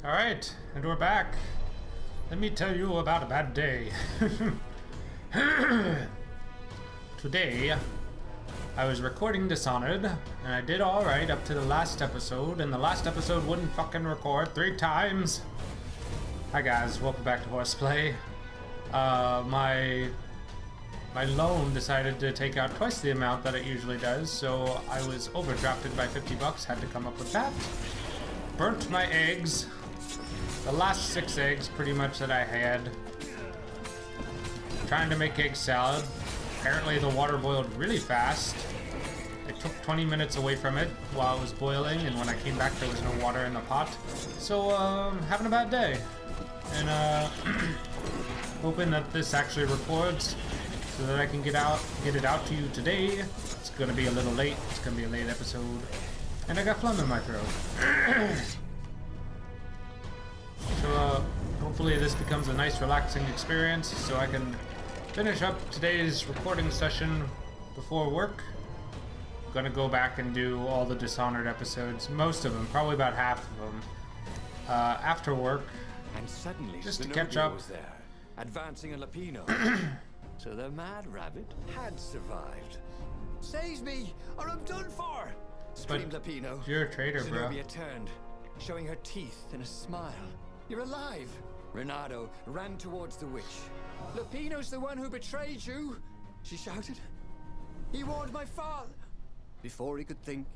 Alright, and we're back. Let me tell you about a bad day. Today, I was recording Dishonored, and I did alright up to the last episode, and the last episode wouldn't fucking record 3 times. Hi guys, welcome back to Horseplay. My loan decided to take out twice the amount that it usually does, so I was overdrafted by 50 bucks, had to come up with that. Burnt my eggs. The last 6 eggs, pretty much, that I had. Trying to make egg salad. Apparently the water boiled really fast. It took 20 minutes away from it while it was boiling, and when I came back there was no water in the pot. So, having a bad day. And, hoping that this actually records so that I can get it out to you today. It's gonna be a little late. It's gonna be a late episode. And I got phlegm in my throat. So, hopefully this becomes a nice relaxing experience so I can finish up today's recording session before work. I'm gonna go back and do all the Dishonored episodes, most of them, probably about half of them, after work, and suddenly just to catch up. Was there, advancing a Lapino. So the mad rabbit had survived. Save me, or I'm done for! Screamed Lapino. You're a traitor, bro. Zenobia turned, showing her teeth in a smile. You're alive! Renato ran towards the witch. Lapino's the one who betrayed you! She shouted. He warned my father! Before he could think,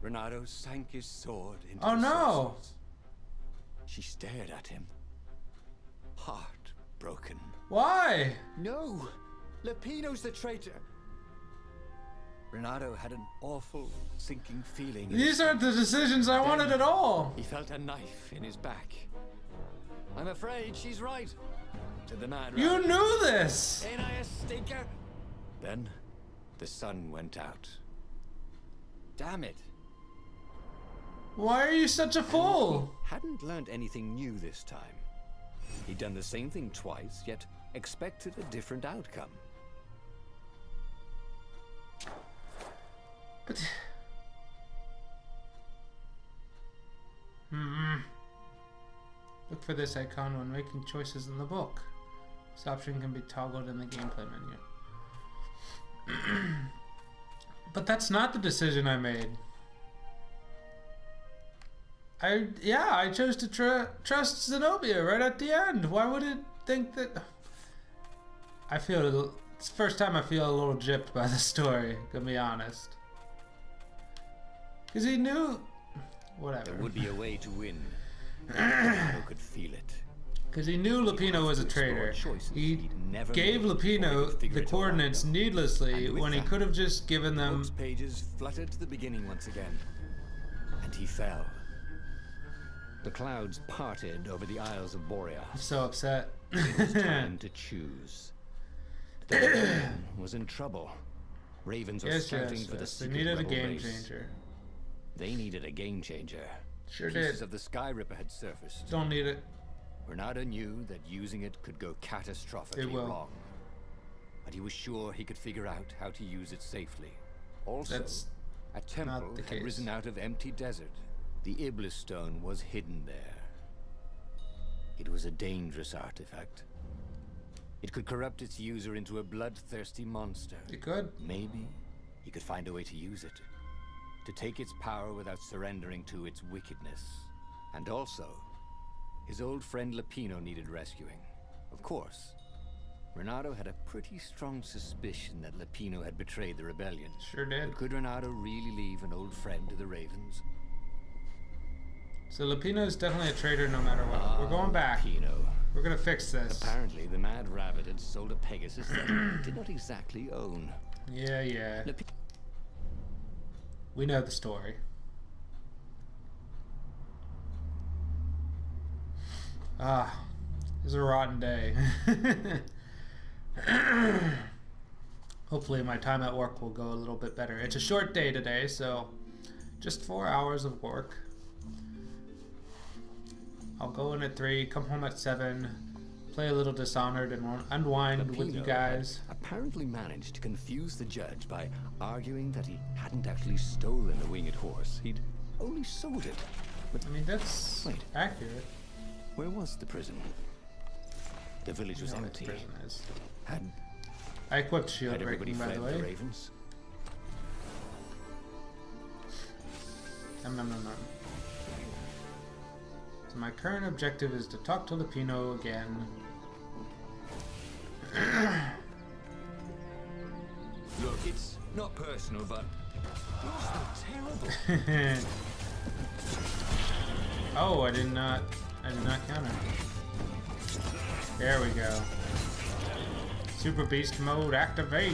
Renato sank his sword into the sorceress. She stared at him, heartbroken. Why? No! Lapino's the traitor! Renato had an awful, sinking feeling. These aren't the decisions I wanted at all! He felt a knife in his back. I'm afraid she's right, said the mad rabbit. You knew this! Ain't I a stinker? Then, the sun went out. Damn it. Why are you such a fool? He hadn't learned anything new this time. He'd done the same thing twice, yet expected a different outcome. But... Look for this icon when making choices in the book. This option can be toggled in the gameplay menu. But that's not the decision I made. I chose to trust Zenobia right at the end. Why would it think that... it's the first time I feel a little gypped by the story, to be honest. Because he knew... Whatever. There would be a way to win. Who could feel it. Because he knew Lapino was a traitor. He gave Lapino the coordinates needlessly when he could have just given them... The pages fluttered to the beginning once again. And he fell. The clouds parted over the Isles of Borea. I'm so upset. It was time to choose. The rebellion was in trouble. Ravens were scouting for the secret They needed a rebel game race. changer. They needed a game changer. Sure Pieces did. of the Sky Ripper had surfaced. Don't need it. Renato knew that using it could go catastrophically wrong. But he was sure he could figure out how to use it safely. Also, a temple had risen out of empty desert. The Iblis stone was hidden there. It was a dangerous artifact. It could corrupt its user into a bloodthirsty monster. It could. Maybe he could find a way to use it. To take its power without surrendering to its wickedness. And also, his old friend Lapino needed rescuing. Of course, Renato had a pretty strong suspicion that Lapino had betrayed the rebellion. Sure did. But could Renato really leave an old friend to the Ravens? So Lapino is definitely a traitor no matter what. We're going back. Lapino. We're gonna fix this. Apparently, the mad rabbit had sold a Pegasus that he did not exactly own. Yeah. We know the story. It was a rotten day. Hopefully my time at work will go a little bit better. It's a short day today, so just 4 hours of work. I'll go in at 3, come home at 7, play a little Dishonored, and unwind with you guys. Apparently managed to confuse the judge by arguing that he hadn't actually stolen the winged horse. He'd only sold it. But I mean, that's accurate. Where was the prison? The village was empty. The prison is. I equipped shield breaking, by the way. The ravens? So my current objective is to talk to Lupino again. Look, it's not personal, but you're so terrible. Oh, I did not counter. There we go. Super Beast mode activate.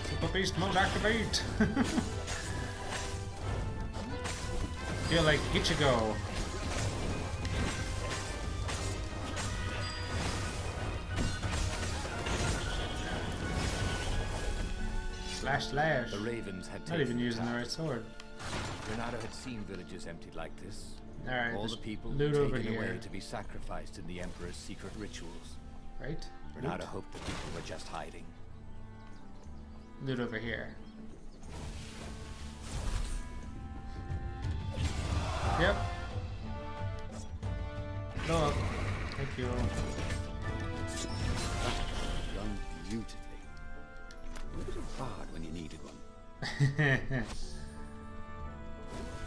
Super Beast mode activate. Feel like Ichigo. Slash. The ravens had not even using the right sword. Renato had seen villages emptied like this. Alright, all the people loot taken over here. away to be sacrificed in the Emperor's secret rituals. Right? Renato hoped the people were just hiding. Loot over here. Yep. Go up. Thank you. Done beautifully. A bit of bard when you needed one.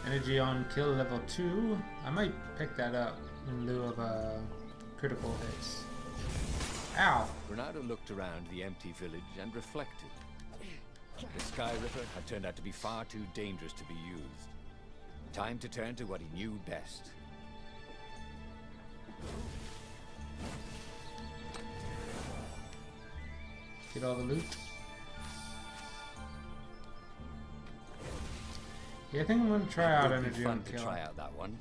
Energy on kill level 2. I might pick that up in lieu of critical hits. Ow! Renato looked around the empty village and reflected. The Sky Ripper had turned out to be far too dangerous to be used. Time to turn to what he knew best. Get all the loot. Yeah, I think I'm gonna try out energy on kill. Try out that one.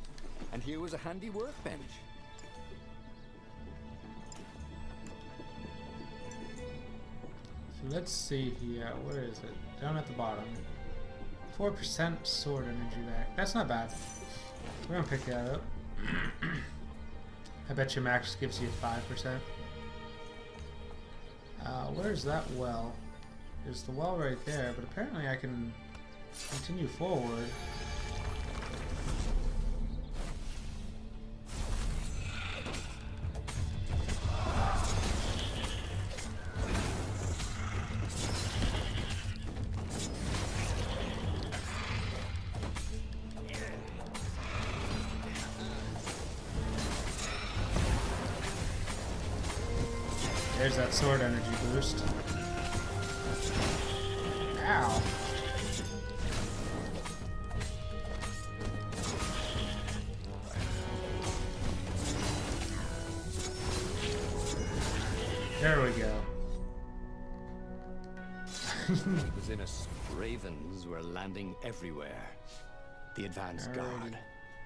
And here was a handy workbench. So let's see here. Where is it? Down at the bottom. 4% sword energy back. That's not bad. We're gonna pick that up. I bet you max gives you 5%. Where's that well? There's the well right there, but apparently I can continue forward. There's that sword energy boost. Ow. There we go. It was in a ravens were landing everywhere. The advance guard.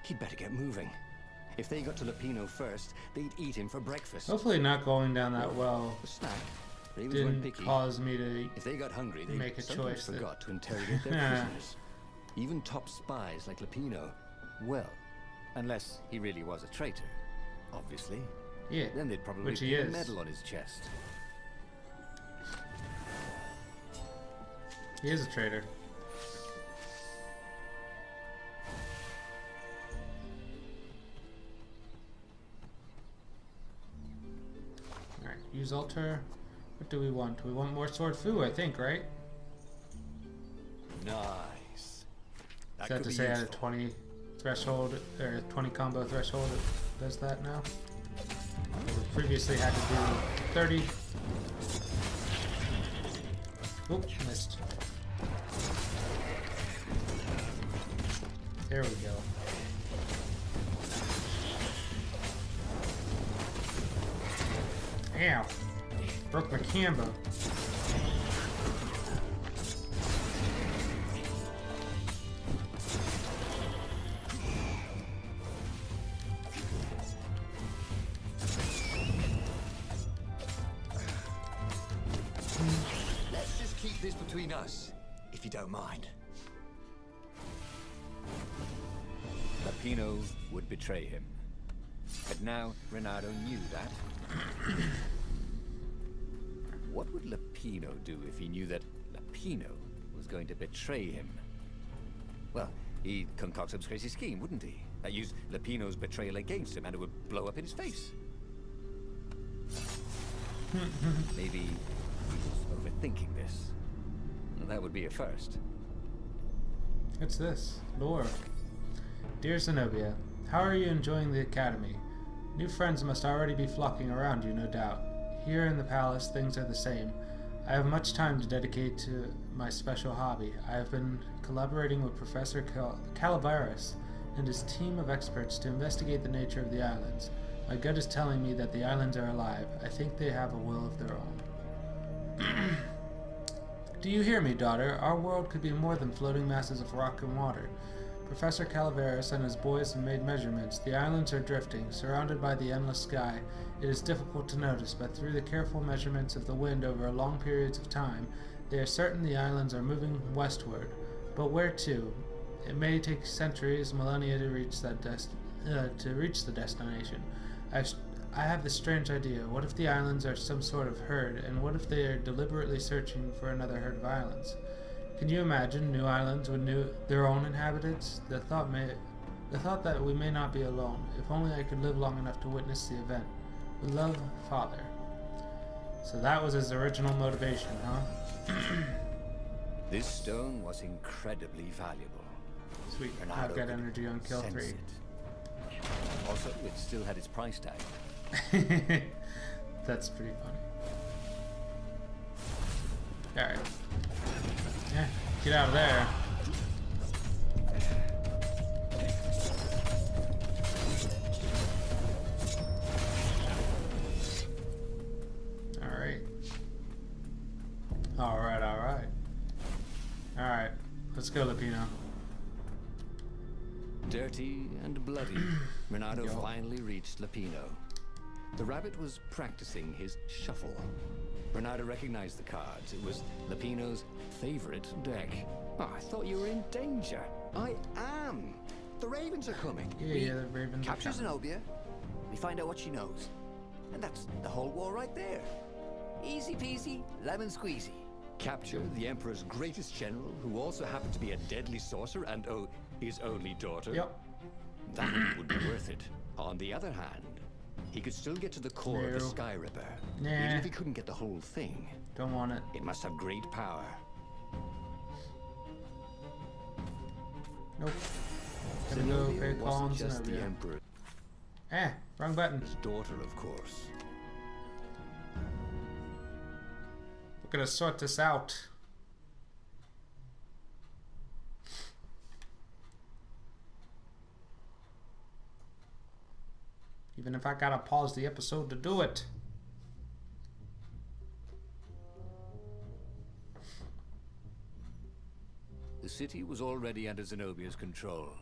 He'd better get moving. If they got to Lupino first, they'd eat him for breakfast. Hopefully not going down that well snack. Didn't cause me to if they got hungry, they make a choice. Forgot to interrogate their prisoners. Even top spies like Lupino. Well, unless he really was a traitor, obviously. Yeah, then they'd probably put a medal on his chest. He is a traitor. Alright, use altar. What do we want? We want more sword fu, I think, right? Nice. Is that to say at a 20 threshold, or 20 combo threshold, it does that now? We previously had to do 30. Oop, missed. There we go. Ow! Broke my combo. Let's just keep this between us, if you don't mind. Lupino would betray him. But now Renato knew that. What would Lapino do if he knew that Lapino was going to betray him? Well, he'd concoct some crazy scheme, wouldn't he? Use Lapino's betrayal against him, and it would blow up in his face. Maybe he was overthinking this. That would be a first. What's this? Lore. Dear Zenobia, how are you enjoying the academy? New friends must already be flocking around you, no doubt. Here in the palace, things are the same. I have much time to dedicate to my special hobby. I have been collaborating with Professor Calaveras and his team of experts to investigate the nature of the islands. My gut is telling me that the islands are alive. I think they have a will of their own. Do you hear me, daughter? Our world could be more than floating masses of rock and water. Professor Calaveras and his boys have made measurements. The islands are drifting, surrounded by the endless sky. It is difficult to notice, but through the careful measurements of the wind over long periods of time, they are certain the islands are moving westward. But where to? It may take centuries, millennia to reach the destination. I have this strange idea. What if the islands are some sort of herd, and what if they are deliberately searching for another herd of islands? Can you imagine new islands with their own inhabitants? The thought that we may not be alone. If only I could live long enough to witness the event. With love, Father. So that was his original motivation, huh? This stone was incredibly valuable. Sweet. I've got energy on kill 3. Also, it still had its price tag. That's pretty funny. Alright. Yeah, get out of there. Alright. Alright, let's go, Lapino. Dirty and bloody, Renato finally reached Lapino. The rabbit was practicing his shuffle. Renato recognized the cards. It was Lapino's favorite deck. Oh, I thought you were in danger. I am. The ravens are coming. Yeah, the ravens capture Zenobia. We find out what she knows. And that's the whole war right there. Easy peasy, lemon squeezy. Capture the Emperor's greatest general, who also happened to be a deadly sorcerer and, his only daughter. Yep. That would be worth it. On the other hand, he could still get to the core of the Sky Ripper. Nah. Even if he couldn't get the whole thing. Don't want it. It must have great power. Nope. Gonna go pay wasn't just the Emperor. Wrong button. His daughter, of course. We're gonna sort this out. Even if I gotta pause the episode to do it. The city was already under Zenobia's control.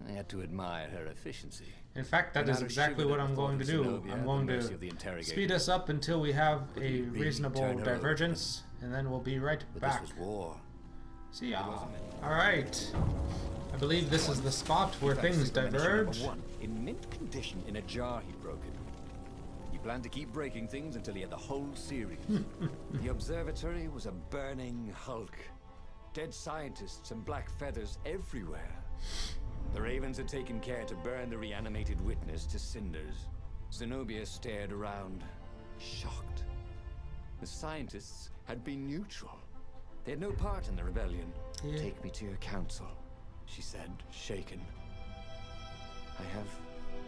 I had to admire her efficiency. In fact, that is exactly what I'm going to do. I'm going to speed us up until we have a reasonable divergence, and then we'll be right back. This was war. See y'all. Alright. I believe this is the spot where things diverge. In mint condition in a jar he'd broken. He planned to keep breaking things until he had the whole series. The observatory was a burning hulk. Dead scientists and black feathers everywhere. The ravens had taken care to burn the reanimated witness to cinders. Zenobia stared around, shocked. The scientists had been neutral. They had no part in the rebellion. Yeah. Take me to your council, she said, shaken. I have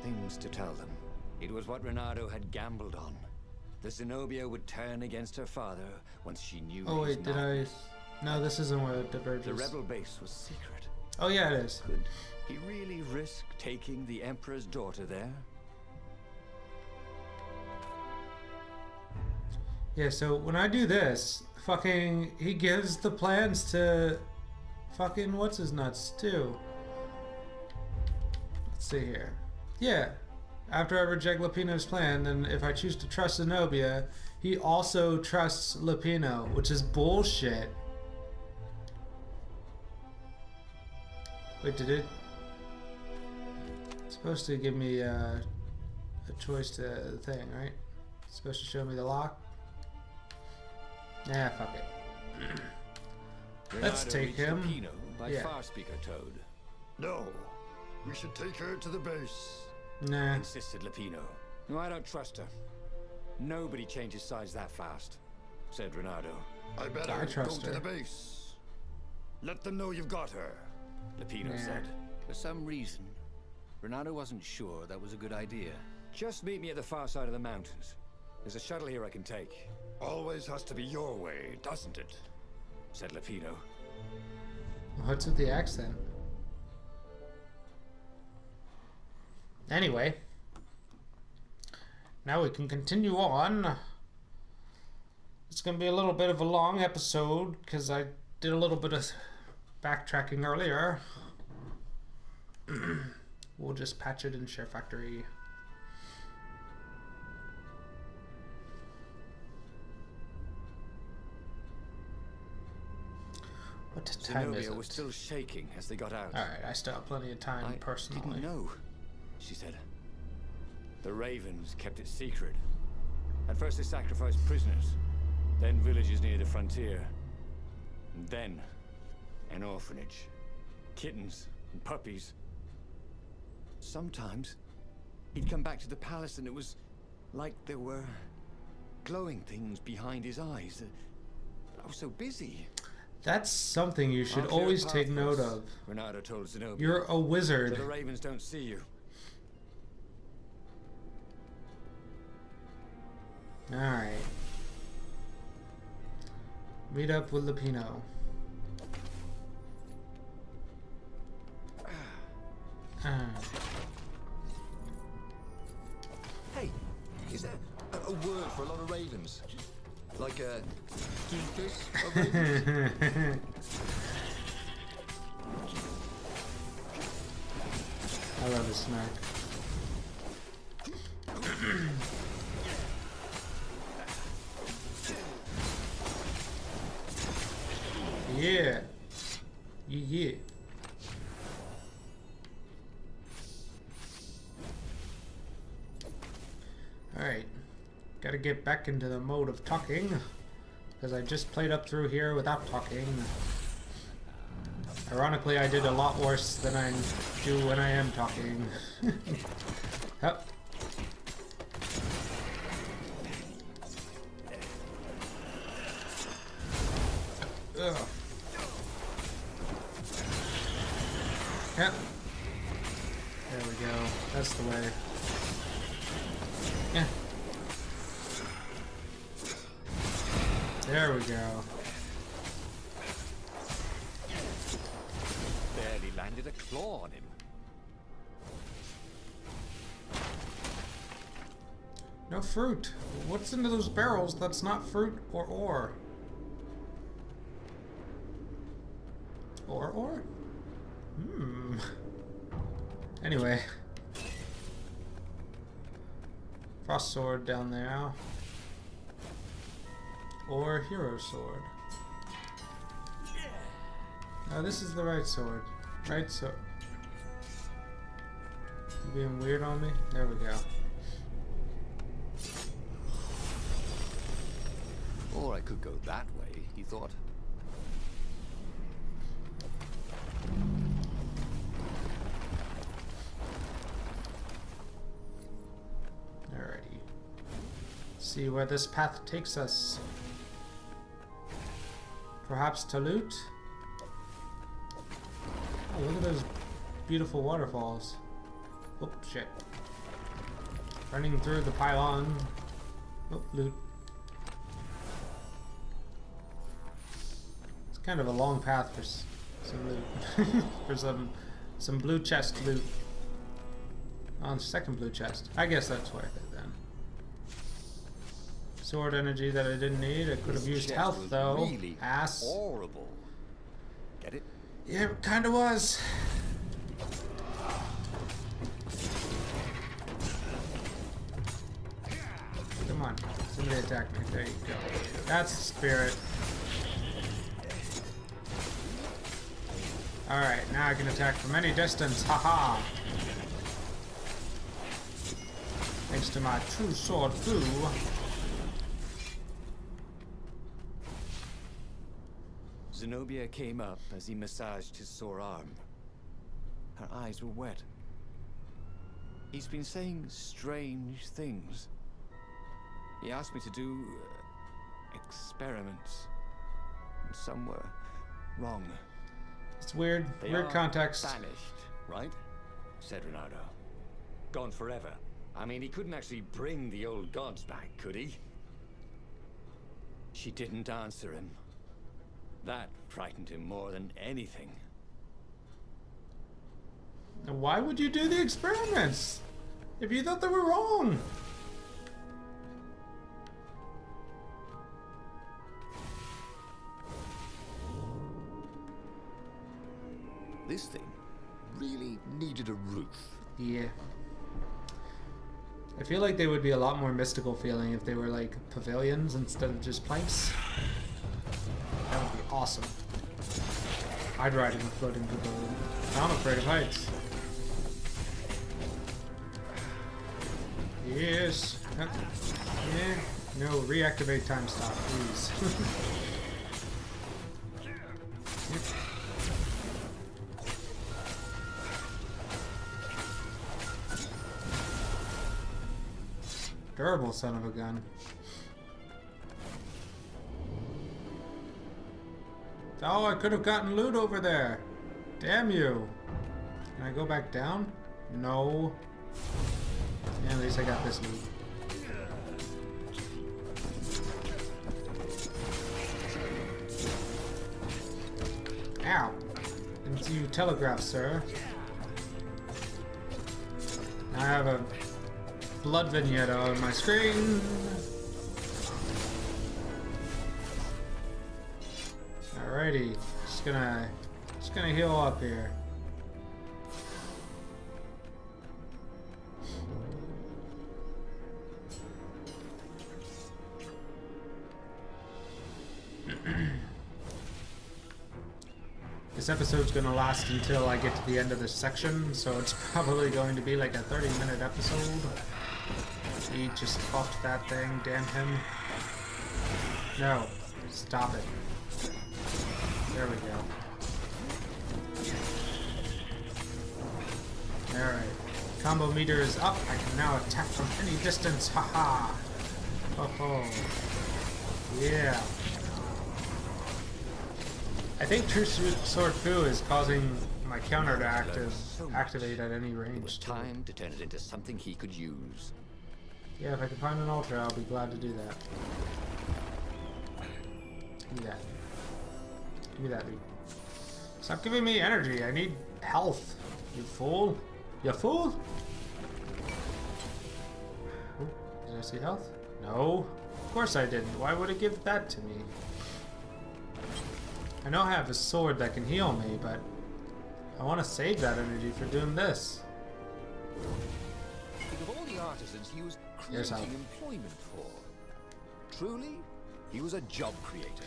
things to tell them. It was what Renato had gambled on. The Zenobia would turn against her father once she knew Oh wait, did I... No, this isn't where it diverges. The rebel base was secret. Oh yeah, it is. Could he really risk taking the Emperor's daughter there? Yeah, so when I do this, fucking, he gives the plans to fucking what's his nuts too. Let's see here. Yeah, after I reject Lapino's plan, then if I choose to trust Zenobia, he also trusts Lapino, which is bullshit. Wait, did it? It's supposed to give me a choice to the thing, right? It's supposed to show me the lock. Yeah, fuck it. Let's take him. By Far Speaker Toad. No, we should take her to the base. Nah. Insisted Lupino. No, I don't trust her. Nobody changes sides that fast, said Renato. I better go to the base. Let them know you've got her, Lupino said. For some reason, Renato wasn't sure that was a good idea. Just meet me at the far side of the mountains. There's a shuttle here I can take. Always has to be your way, doesn't it? Said Lupino. What's with the accent? Anyway, now we can continue on. It's going to be a little bit of a long episode because I did a little bit of backtracking earlier. We'll just patch it in Share Factory. What time is it? Was still shaking as they got out. Alright, I still have plenty of time personally. I didn't know, she said. The Ravens kept it secret. At first they sacrificed prisoners, then villages near the frontier, and then an orphanage. Kittens and puppies. Sometimes he'd come back to the palace and it was like there were glowing things behind his eyes. I was so busy. That's something you should always take note of. Renato told Zenobia. You're a wizard. So the Ravens don't see you. Alright. Meet up with Lupino. Hey, is there a word for a lot of ravens? Like a keepers of ravens? I love this snack. Yeah. Yeah. Alright. Gotta get back into the mode of talking. Because I just played up through here without talking. Ironically, I did a lot worse than I do when I am talking. Hup. Ugh. Yep. There we go. That's the way. Yeah. There we go. Barely landed a claw on him. No fruit. What's into those barrels that's not fruit or ore? Ore? Anyway. Frost sword down there. Or hero sword. No, this is the right sword. Right sword. You being weird on me? There we go. Or I could go that way, he thought. Alrighty. See where this path takes us. Perhaps to loot? Oh, look at those beautiful waterfalls. Oh, shit. Running through the pylon. Oh, loot. It's kind of a long path for some loot. For some blue chest loot. On second blue chest. I guess that's worth it then. Sword energy that I didn't need. I could have used health though. Really ass. Horrible. Get it? Yeah, it kinda was. Come on. Somebody attack me. There you go. That's the spirit. Alright, now I can attack from any distance. Haha. Thanks to my true sword foo. Zenobia came up as he massaged his sore arm. Her eyes were wet. He's been saying strange things. He asked me to do experiments. And some were wrong. It's weird. Weird context. Banished, right? Said Renato. Gone forever. I mean, he couldn't actually bring the old gods back, could he? She didn't answer him. That frightened him more than anything. Why would you do the experiments if you thought they were wrong? This thing really needed a roof. Yeah. I feel like they would be a lot more mystical feeling if they were like pavilions instead of just planks. That would be awesome. I'd ride in a floating pavilion. I'm afraid of heights. Yes. Yeah. No, reactivate time stop, please. Yep. Durable son of a gun. Oh, I could have gotten loot over there. Damn you. Can I go back down? No. Yeah, at least I got this loot. Ow. Didn't you telegraph, sir. I have a blood vignette on my screen. Alrighty, just gonna heal up here. This episode's gonna last until I get to the end of this section, so it's probably going to be like a 30-minute episode. He just fucked that thing, damn him. No, stop it. There we go. Alright. Combo meter is up. I can now attack from any distance. Haha. Ho ho. Yeah. I think True Sword Fu is causing my counter to activate at any range. It was time to turn it into something he could use. Yeah, if I can find an altar, I'll be glad to do that. Give me that. Give me that, dude. Stop giving me energy. I need health. You fool. You fool? Ooh, did I see health? No. Of course I didn't. Why would it give that to me? I know I have a sword that can heal me, but I want to save that energy for doing this. Think of all the artisans he was creating employment for. Truly, he was a job creator.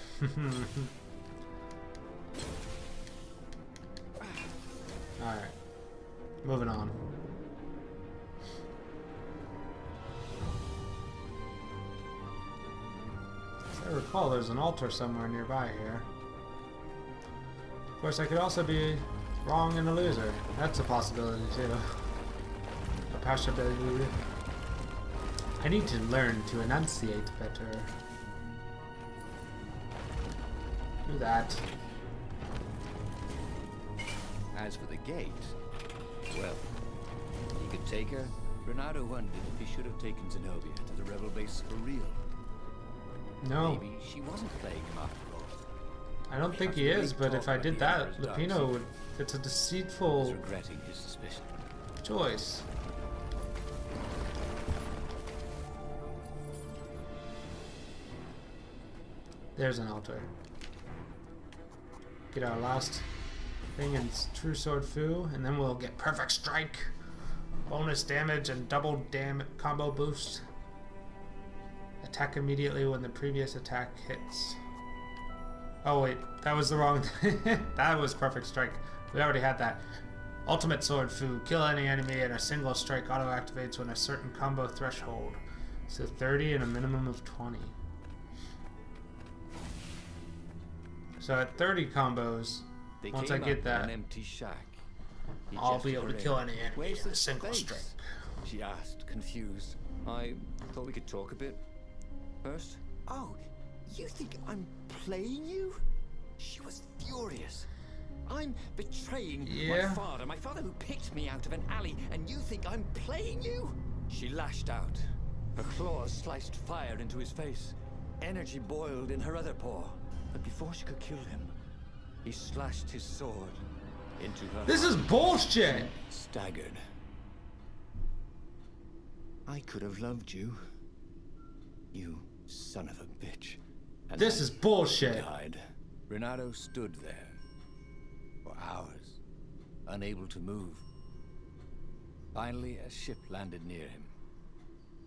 Alright. Moving on. As I recall, there's an altar somewhere nearby here. Of course, I could also be wrong and a loser. That's a possibility, too. A possibility. I need to learn to enunciate better. Do that. As for the gate, well, he could take her. Renato wondered if he should have taken Zenobia to the rebel base for real. No. Maybe she wasn't playing him after all. I don't think he is, but if I did that, Lupino would... It's a deceitful regretting his suspicion. Choice. There's an altar. Get our last thing in True Sword Fu, and then we'll get Perfect Strike. Bonus damage and double combo boost. Attack immediately when the previous attack hits. Oh wait, that was the wrong that was Perfect Strike. We already had that. Ultimate Sword Fu. Kill any enemy and a single strike auto-activates when a certain combo threshold. So 30 and a minimum of 20. So at 30 combos, once I get that, an empty shack. I'll be able to kill any enemy in a single stroke. She asked, confused. I thought we could talk a bit first. Oh, you think I'm playing you? She was furious. I'm betraying my father who picked me out of an alley, and you think I'm playing you? She lashed out. Her claws sliced fire into his face. Energy boiled in her other paw. But before she could kill him, he slashed his sword into her This is bullshit! She staggered. I could have loved you. You son of a bitch. And this is bullshit. Died. Renato stood there for hours, unable to move. Finally, a ship landed near him.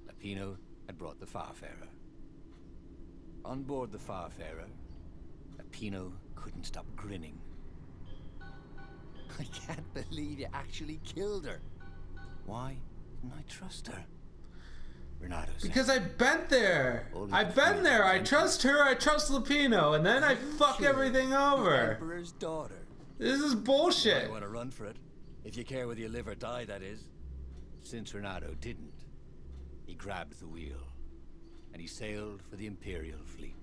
Lapino had brought the Farfarer. On board the Farfarer, Lapino couldn't stop grinning. I can't believe you actually killed her. Why didn't I trust her? Renato said. Because I've been there. I've been there. I trust her. I trust Lapino, and then I fuck everything over. Emperor's daughter. This is bullshit. You want to run for it, if you care whether you live or die. That is. Since Renato didn't, he grabbed the wheel, and he sailed for the Imperial fleet.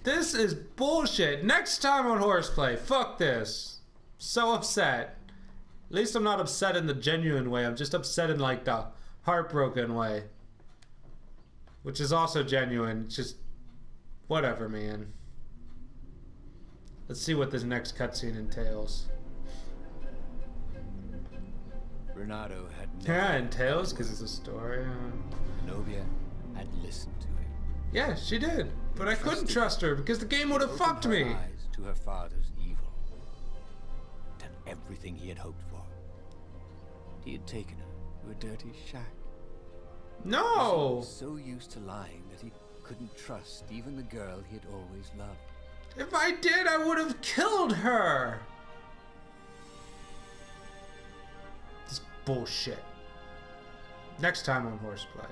This is bullshit. Next time on Horseplay, fuck this. So upset. At least I'm not upset in the genuine way. I'm just upset in like the heartbroken way. Which is also genuine. It's just whatever, man. Let's see what this next cutscene entails. Renato had yeah, it entails because it's a story. Zenobia had listened to him. Yeah, she did. But I couldn't trust her because the game would have fucked me. Eyes to her father's evil. Done everything he had hoped for. He had taken her to a dirty shack. No! He was so used to lying that he couldn't trust even the girl he had always loved. If I did, I would have killed her. This bullshit. Next time on Horseplay.